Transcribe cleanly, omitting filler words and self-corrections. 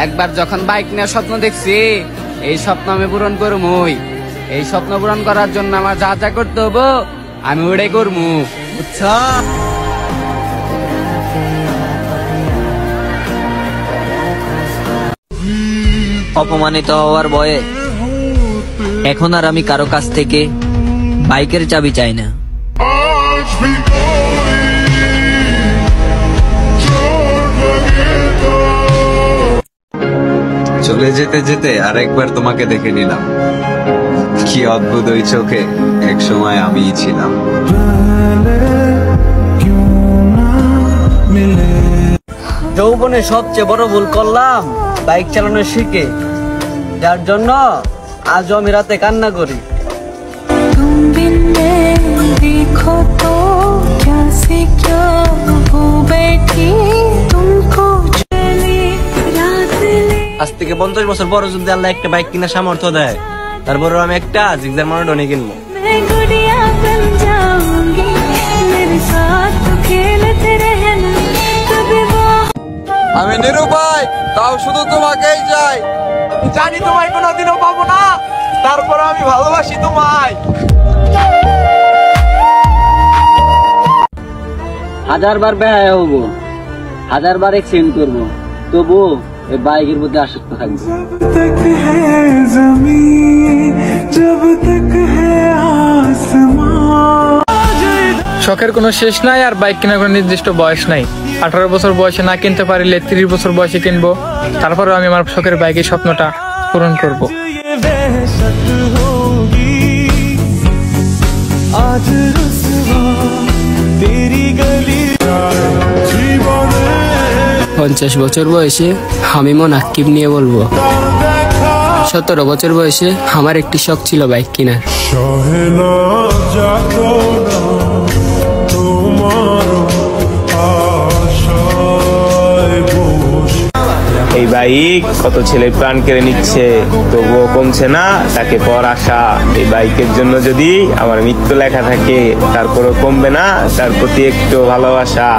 একবার যখন বাইক নেওয়ার স্বপ্ন দেখছি, এই স্বপ্ন আমি পূরণ করবই। এই স্বপ্ন পূরণ করার জন্য আমার যা যা করতে হবো আমি ওটাই করবো, বুঝছো? অপমানিত হওয়ার ভয়ে এখন আর আমি কারো কাছ থেকে বাইকের চাবি চাই না। চলে যেতে যেতে আরেকবার তোমাকে দেখে নিলাম। কি অদ্ভুত ওই চোখে, এক সময় আমিই ছিলাম। যৌবনে সবচেয়ে বড় ভুল করলাম বাইক চালানো শিখে, যার জন্য আজও আমি রাতে কান্না করি। আজ থেকে 50 বছর পর যদি আল্লাহ একটা বাইক কিনা সামর্থ্য দেয়, তারপরে আমি একটা জিগজার মনোটনে কিনবো। আমি নিরুপায়, তাও শুধু তোমাকেই চাই। জানি তোমায় কোনোদিনও পাবো না, তারপর আমি ভালোবাসি তোমায়। 1000 বার বেহায়া হবো, 1000 বার এক্সিডেন্ট করবো, তবু এই বাইকের প্রতি আসক্ত থাকবো। শখের কোনো শেষ নাই, আর বাইক কেনার কোনো নির্দিষ্ট বয়স নাই। 18 বছর বয়সে না কিনতে পারলে 30 বছর বয়সে কিনবো, তারপরেও আমি আমার শখের বাইকের স্বপ্নটা পূরণ করব। 50 বছর বয়সে আমি মোনাক্কিব নিয়ে বলবো। 17 বছর বয়সে আমার একটি শখ ছিল বাইক কেনার। এই বাইক কত ছেলে প্রাণ কেড়ে নিচ্ছে, তবুও কমছে না তাকে পর আশা। এই বাইকের জন্য যদি আমার মৃত্যু লেখা থাকে, তারপরও কমবে না তার প্রতি একটু ভালোবাসা।